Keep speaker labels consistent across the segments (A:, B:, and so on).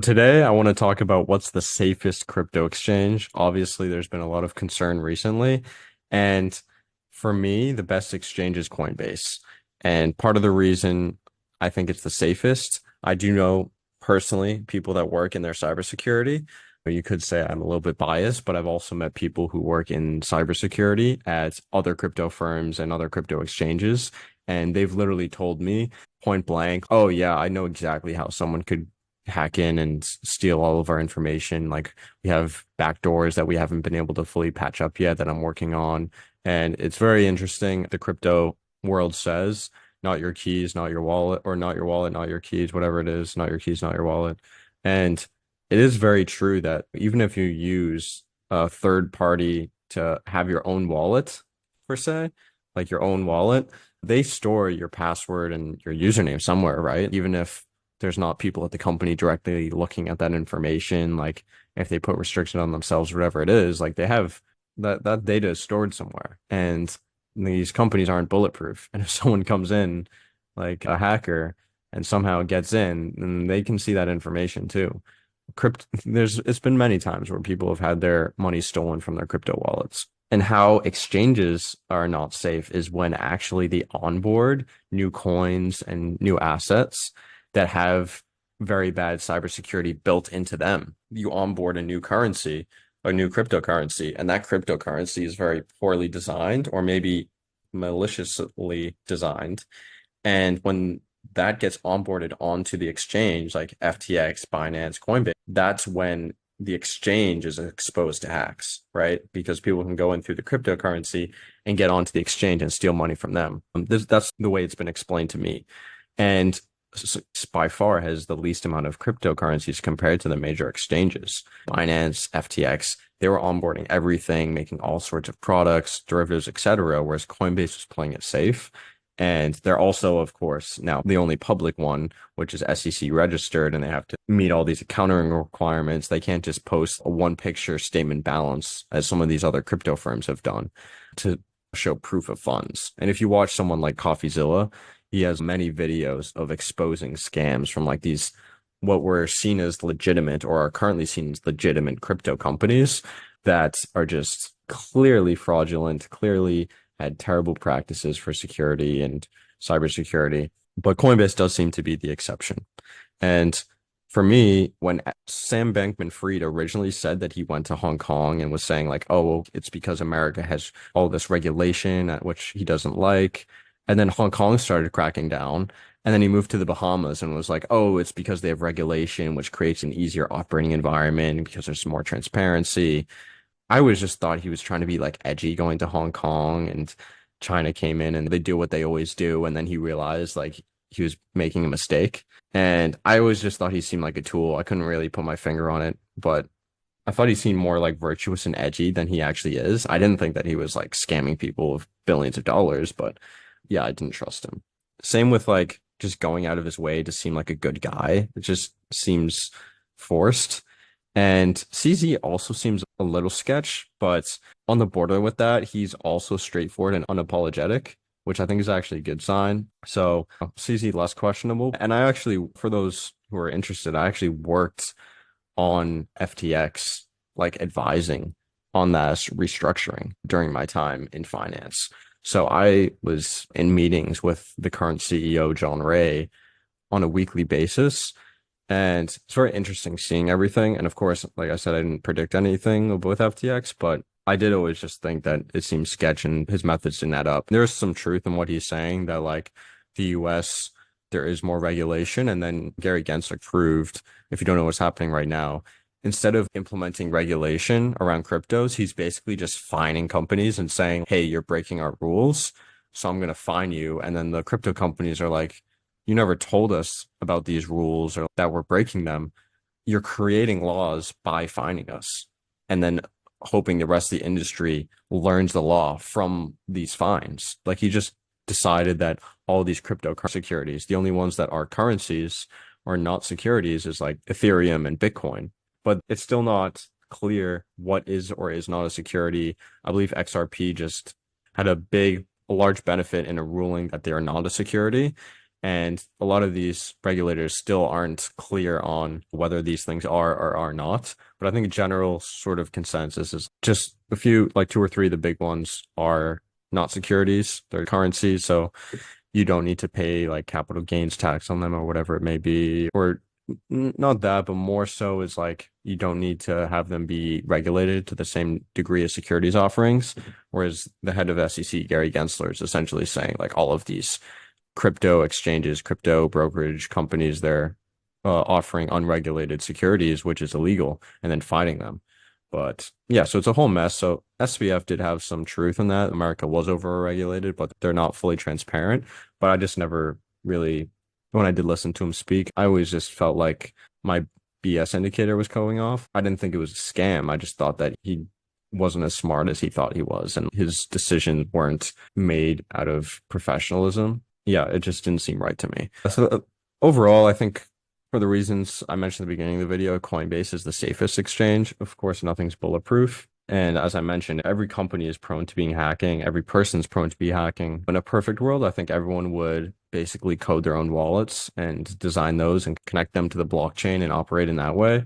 A: Today, I want to talk about what's the safest crypto exchange. Obviously, there's been a lot of concern recently. And for me, the best exchange is Coinbase. And part of the reason I think it's the safest, I do know personally people that work in their cybersecurity. You could say I'm a little bit biased, but I've also met people who work in cybersecurity at other crypto firms and other crypto exchanges. And they've literally told me point blank, oh, yeah, I know exactly how someone could hack in and steal all of our information. Like we have backdoors that we haven't been able to fully patch up yet that I'm working on. And it's very interesting. The crypto world says, not your keys, not your wallet, or not your wallet, not your keys, whatever it is, not your keys, not your wallet. And it is very true that even if you use a third party to have your own wallet, per se, like your own wallet, they store your password and your username somewhere, right? Even if there's not people at the company directly looking at that information. Like if they put restriction on themselves, whatever it is, like they have that data is stored somewhere. And these companies aren't bulletproof. And if someone comes in, like a hacker, and somehow gets in, then they can see that information too. It's been many times where people have had their money stolen from their crypto wallets. And how exchanges are not safe is when actually they onboard new coins and new assets that have very bad cybersecurity built into them. You onboard a new currency, a new cryptocurrency, and that cryptocurrency is very poorly designed or maybe maliciously designed. And when that gets onboarded onto the exchange, like FTX, Binance, Coinbase, that's when the exchange is exposed to hacks, right? Because people can go in through the cryptocurrency and get onto the exchange and steal money from them. That's the way it's been explained to me. And by far has the least amount of cryptocurrencies compared to the major exchanges. Binance, FTX, they were onboarding everything, making all sorts of products, derivatives, etc., whereas Coinbase was playing it safe. And they're also, of course, now the only public one, which is SEC registered, and they have to meet all these accounting requirements. They can't just post a one picture statement balance, as some of these other crypto firms have done, to show proof of funds. And if you watch someone like CoffeeZilla, he has many videos of exposing scams from like these what were seen as legitimate or are currently seen as legitimate crypto companies that are just clearly fraudulent, clearly had terrible practices for security and cybersecurity. But Coinbase does seem to be the exception. And for me, when Sam Bankman-Fried originally said that he went to Hong Kong and was saying like, oh, well, it's because America has all this regulation, which he doesn't like. And then Hong Kong started cracking down. And then he moved to the Bahamas and was like, oh, it's because they have regulation, which creates an easier operating environment because there's more transparency. I was just thought he was trying to be like edgy going to Hong Kong, and China came in and they do what they always do. And then he realized like he was making a mistake. And I always just thought he seemed like a tool. I couldn't really put my finger on it, but I thought he seemed more like virtuous and edgy than he actually is. I didn't think that he was like scamming people of billions of dollars, but yeah, I didn't trust him. Same with like just going out of his way to seem like a good guy. It just seems forced. And CZ also seems a little sketch, but on the border with that, he's also straightforward and unapologetic, which I think is actually a good sign. So CZ less questionable. And I actually, for those who are interested, I actually worked on FTX, like advising on that restructuring during my time in finance. So I was in meetings with the current CEO, John Ray, on a weekly basis. And it's very interesting seeing everything. And of course, like I said, I didn't predict anything with FTX, but I did always just think that it seemed sketch and his methods didn't add up. There's some truth in what he's saying that like the US, there is more regulation. And then Gary Gensler proved, if you don't know what's happening right now, instead of implementing regulation around cryptos, he's basically just fining companies and saying, hey, you're breaking our rules, so I'm going to fine you. And then the crypto companies are like, you never told us about these rules or that we're breaking them. You're creating laws by fining us and then hoping the rest of the industry learns the law from these fines. Like he just decided that all these crypto securities, the only ones that are currencies or not securities is like Ethereum and Bitcoin. But it's still not clear what is or is not a security. I believe XRP just had a large benefit in a ruling that they are not a security. And a lot of these regulators still aren't clear on whether these things are or are not. But I think a general sort of consensus is just a few, like two or three of the big ones are not securities, they're currencies. So you don't need to pay like capital gains tax on them or whatever it may be. Or not that, but more so is like you don't need to have them be regulated to the same degree as securities offerings. Whereas the head of SEC, Gary Gensler, is essentially saying like all of these crypto exchanges, crypto brokerage companies, they're offering unregulated securities, which is illegal, and then fighting them. But yeah, so it's a whole mess. So SBF did have some truth in that. America was over-regulated, but they're not fully transparent. But I just never really, when I did listen to him speak, I always just felt like my BS indicator was going off. I didn't think it was a scam. I just thought that he wasn't as smart as he thought he was, and his decisions weren't made out of professionalism. Yeah, it just didn't seem right to me. So overall, I think for the reasons I mentioned at the beginning of the video, Coinbase is the safest exchange. Of course, nothing's bulletproof. And as I mentioned, every company is prone to being hacking. Every person's prone to be hacking. In a perfect world, I think everyone would basically code their own wallets and design those and connect them to the blockchain and operate in that way.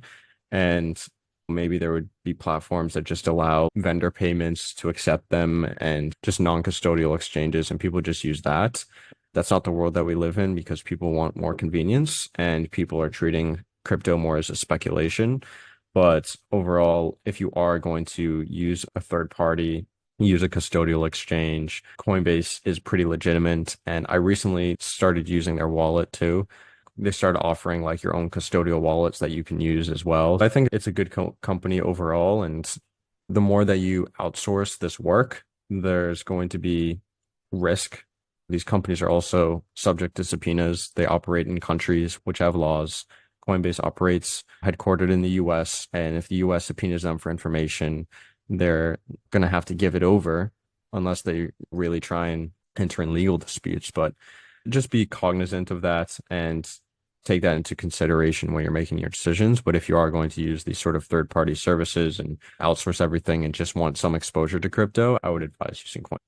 A: And maybe there would be platforms that just allow vendor payments to accept them and just non-custodial exchanges, and people just use that. That's not the world that we live in because people want more convenience and people are treating crypto more as a speculation. But overall, if you are going to use a third party, use a custodial exchange, Coinbase is pretty legitimate. And I recently started using their wallet too. They started offering like your own custodial wallets that you can use as well. I think it's a good company overall. And the more that you outsource this work, there's going to be risk. These companies are also subject to subpoenas. They operate in countries which have laws. Coinbase operates headquartered in the US, and if the US subpoenas them for information, they're going to have to give it over unless they really try and enter in legal disputes. But just be cognizant of that and take that into consideration when you're making your decisions. But if you are going to use these sort of third-party services and outsource everything and just want some exposure to crypto, I would advise using Coinbase.